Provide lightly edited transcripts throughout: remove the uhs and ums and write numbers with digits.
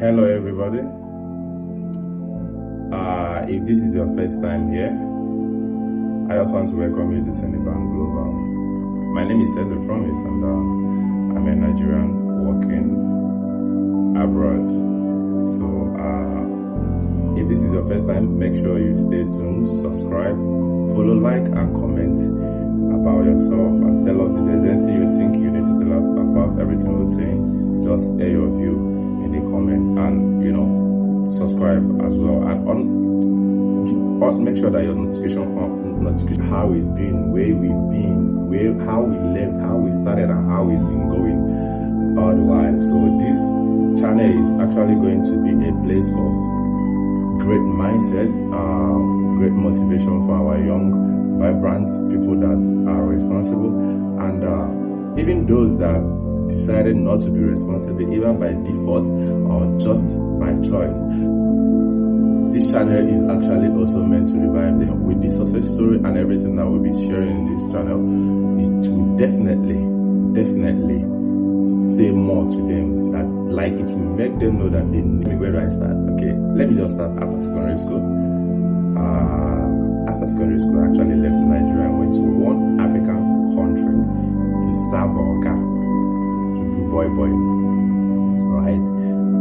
Hello everybody. If this is your first time here, I just want to welcome you to Seneban Global. My name is Eze Promise and I'm a Nigerian working abroad. So if this is your first time, make sure you stay tuned, subscribe, follow, like and comment about yourself and tell us if there's anything you think you need to tell us about everything we're saying. Just air your view in the comments and subscribe as well, and make sure that your notification how it's been, where we've been, how we left, how we started and how it's been going all the while. So this channel is actually going to be a place for great mindsets, great motivation for our young, vibrant people that are responsible, and even those that decided not to be responsible, even by default or just by choice. This channel is actually also meant to revive them. With the success story and everything that we'll be sharing in this channel, is to definitely say more to them, that like it will make them know that they need. Where do I start? Okay, let me just start after secondary school. After secondary school, I actually left Nigeria and went to one African country to serve Oga, to do boy, right?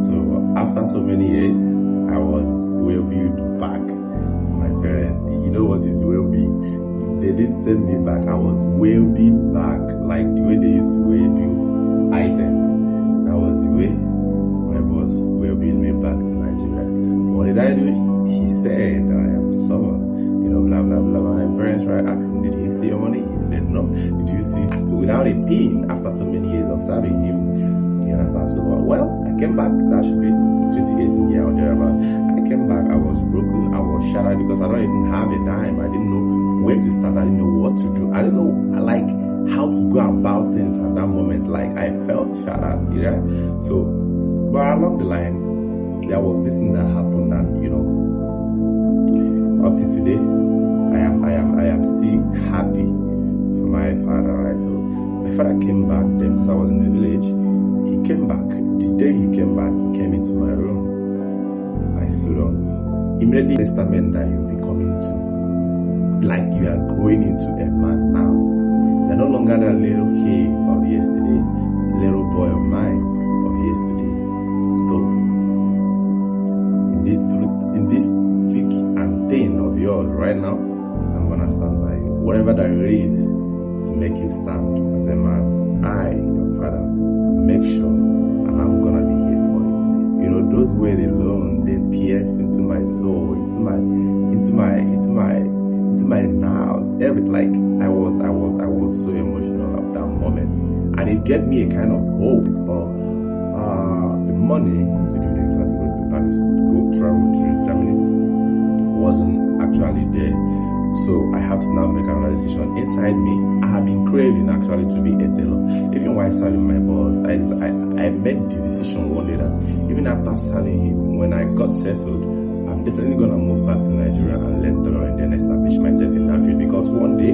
So after so many years, I was well-viewed back to my parents. You know what is well-being? They did send me back. I was well-being back, like the way they used to well-view items. That was the way my boss well-being me back to Nigeria. What did I do? He said, I am stubborn, blah, blah, blah. My parents were asking, did he see your money? He said, no. Did you see? Without a pin, after so many years of serving him. You understand? So, well, I came back. That should be 2018 year or thereabouts. I came back. I was broken. I was shattered because I don't even have a dime. I didn't know where to start. I didn't know what to do. I didn't know how to go about things at that moment. I felt shattered. Yeah. So, but along the line, there was this thing that happened that up to today, I am still happy for my father. Right. So my father came back then because I was in the village. He came back. The day he came back, he came into my room. I stood up. Immediately, the testament that you'll be coming to, like you are growing into a man now. You're no longer that little kid of yesterday, little boy of mine of yesterday. So, in this thick and thin of yours right now, I'm gonna stand by you. Whatever that it is to make you stand as a man, I, your father, make sure, and I'm gonna be here for you. Those words alone, they pierced into my soul, into my nerves. I was so emotional at that moment, and it gave me a kind of hope. But the money to do things as opposed to travel to Germany wasn't actually there. So I have to now make another decision. Inside me, I have been craving actually to be a tailor. Even while serving my boss, I made the decision one day that even after serving him, when I got settled, I'm definitely gonna move back to Nigeria and learn tailoring, then establish myself in that field. Because one day,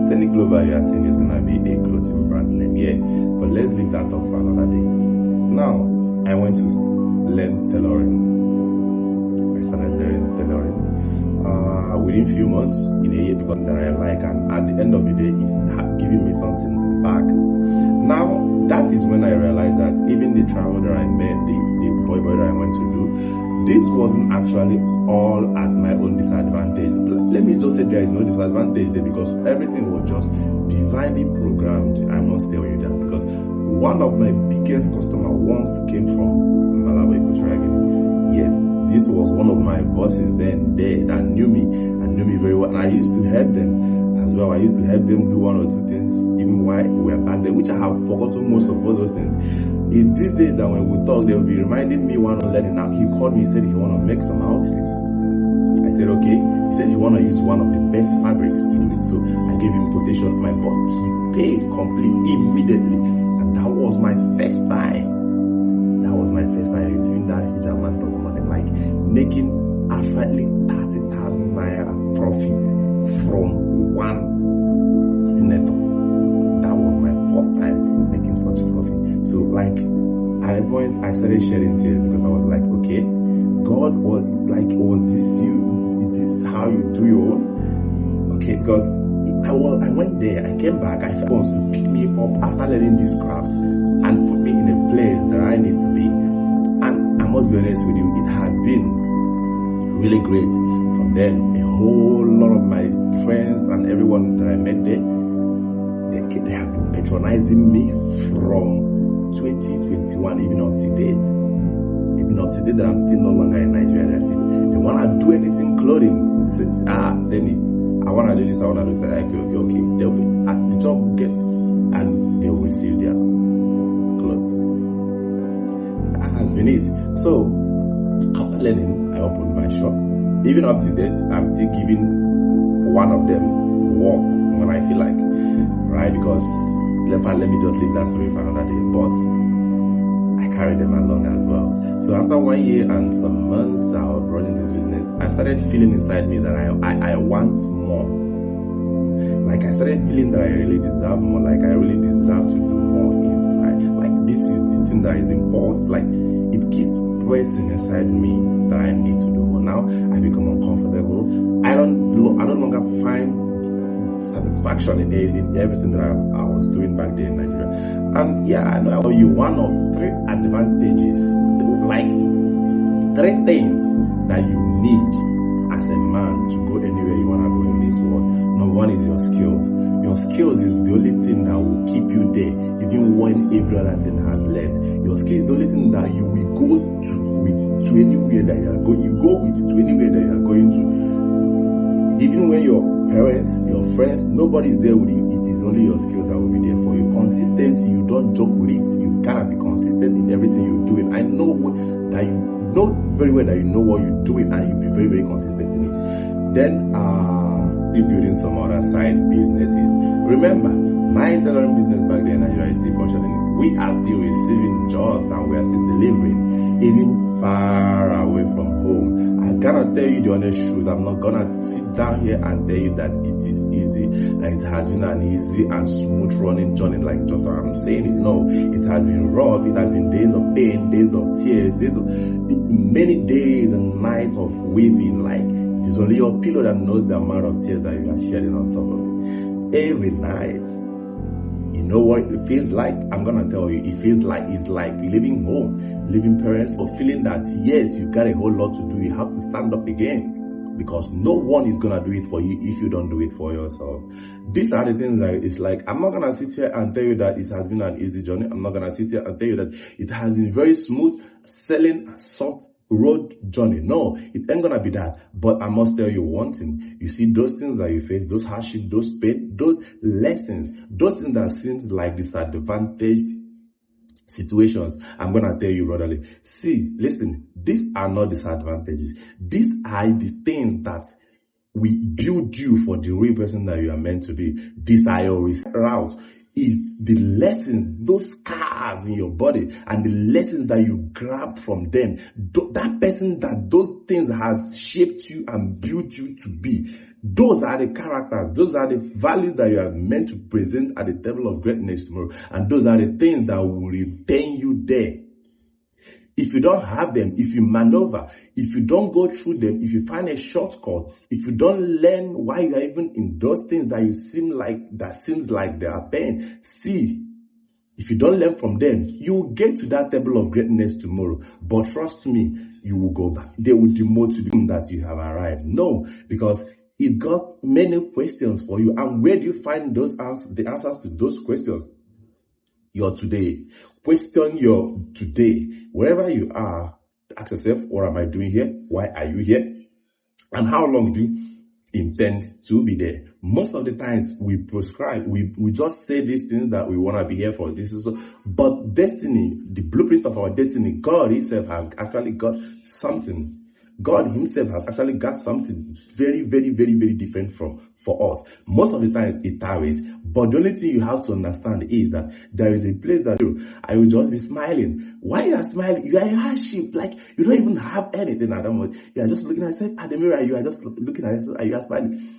Sending Global, you are saying, is gonna be a clothing brand name. Yeah, but let's leave that up for another day. Now, I went to learn tailoring. I started learning tailoring. Within few months, in a year, because that I like, and at the end of the day, it's giving me something back. Now, that is when I realized that even the travel that I made, the boy that I went to do, this wasn't actually all at my own disadvantage. Let me just say there is no disadvantage there, because everything was just divinely programmed. I must tell you that, because one of my biggest customers once came from Malawi, Kuchuragini. Yes, this was one of my bosses then there that knew me and knew me very well. And I used to help them as well. I used to help them do one or two things, even while we were back there, which I have forgotten most of all those things. It's these days that when we talk, they'll be reminding me one on learning. Now he called me, he said he want to make some outfits. I said, okay. He said he want to use one of the best fabrics to do it. So I gave him quotation. My boss, he paid complete immediately. And that was my first time. Receiving that huge amount of money, like making approximately 30,000 naira profit from one senator. That was my first time making such profit. So At a point, I started shedding tears because I was like, okay, God, was this you? Is this how you do your own? Okay, because I went there, I came back, I felt wants to pick me up after learning this craft and put me in a place that I need to be. And I must be honest with you, it has been really great. From then, a whole lot of my friends and everyone that I met there, they have been patronizing me from 2021 even up to date. Even up to date that I'm still no longer in Nigeria. They want to do anything clothing. Send it. I want to do this, I want to do that. Okay. They'll be at the job and they'll receive their clothes. That has been it. So, after learning, I opened my shop. Even up to date, I'm still giving one of them work when I feel like, right? Because let me just leave that story for another day. But I carry them along as well. So after 1 year and some months out running this business, I started feeling inside me that I want more. Like I started feeling that I really deserve more. Like I really deserve to do more inside. Like this is the thing that is imposed. Like it keeps pressing inside me that I need to do more. Now I become uncomfortable. I no longer find satisfaction in everything that I was doing back there in Nigeria. And yeah, I know I owe you one of 3 advantages, like 3 things that you need as a man to go anywhere you want to go in this world. Number 1 is your skills. Your skills is the only thing that will keep you there, even when every other thing has left. Your skills is the only thing that you will go to anywhere that you are going. You go with to anywhere that you are going to. Even when your parents, your friends, nobody is there with you, it is only your skill that will be there for you. Consistency, you don't joke with it. You gotta be consistent in everything you're doing. I know that you know very well that you know what you're doing and you'll be very, very consistent in it. Then, building some other side businesses. Remember, my tailoring business back then in Nigeria is still functioning. We are still receiving jobs and we are still delivering, even far away from home. I gotta tell you the honest truth. I'm not gonna sit down here and tell you that it is easy, that it has been an easy and smooth running journey like just how I'm saying it. No, it has been rough. It has been days of pain, days of tears, many days and nights of weeping. Like it is only your pillow that knows the amount of tears that you are shedding on top of it. Every night. You know what it feels like? I'm gonna tell you, it feels like it's like leaving home, leaving parents, or feeling that yes, you got a whole lot to do. You have to stand up again because no one is gonna do it for you if you don't do it for yourself. These are the things that it's like. I'm not gonna sit here and tell you that it has been an easy journey. I'm not gonna sit here and tell you that it has been very smooth selling a soft road journey. No, it ain't gonna be that. But I must tell you one thing. You see those things that you face, those hardships, those pain, those lessons, those things that seems like disadvantaged situations. I'm gonna tell you, brotherly. See, listen, these are not disadvantages. These are the things that we build you for the real person that you are meant to be. These are your route. Is the lessons, those scars in your body and the lessons that you grabbed from them. That person that those things has shaped you and built you to be. Those are the characters. Those are the values that you are meant to present at the table of greatness tomorrow. And those are the things that will retain you there. If you don't have them, if you maneuver, if you don't go through them, if you find a shortcut, if you don't learn why you are even in those things that seems like they are pain, see, if you don't learn from them, you will get to that table of greatness tomorrow. But trust me, you will go back. They will demote you that you have arrived. No, because it got many questions for you. And where do you find the answers to those questions? Your today. Question your today. Wherever you are, ask yourself, what am I doing here? Why are you here? And how long do you intend to be there? Most of the times we prescribe, we just say these things that we want to be here for. This is so, but destiny, the blueprint of our destiny, God himself has actually got something. God himself has actually got something very, very, very, very different for us. Most of the time it tarries. But the only thing you have to understand is that there is a place that I will just be smiling. Why you are smiling? You are in hardship. Like you don't even have anything at that moment. You are just looking at yourself at the mirror. You are just looking at yourself and you are smiling.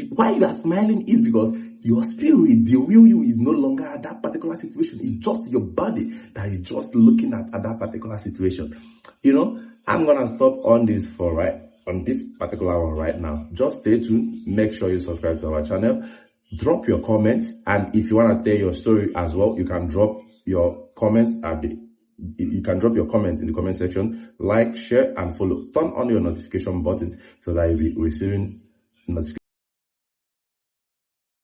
Why you are smiling is because your spirit, the real you, is no longer at that particular situation. It's just your body that is just looking at that particular situation. You know, I'm gonna stop on this particular one right now. Just stay tuned. Make sure you subscribe to our channel. Drop your comments, and if you want to tell your story as well, you can drop your comments you can drop your comments in the comment section. Like, share, and follow. Turn on your notification buttons so that you'll be receiving notifications.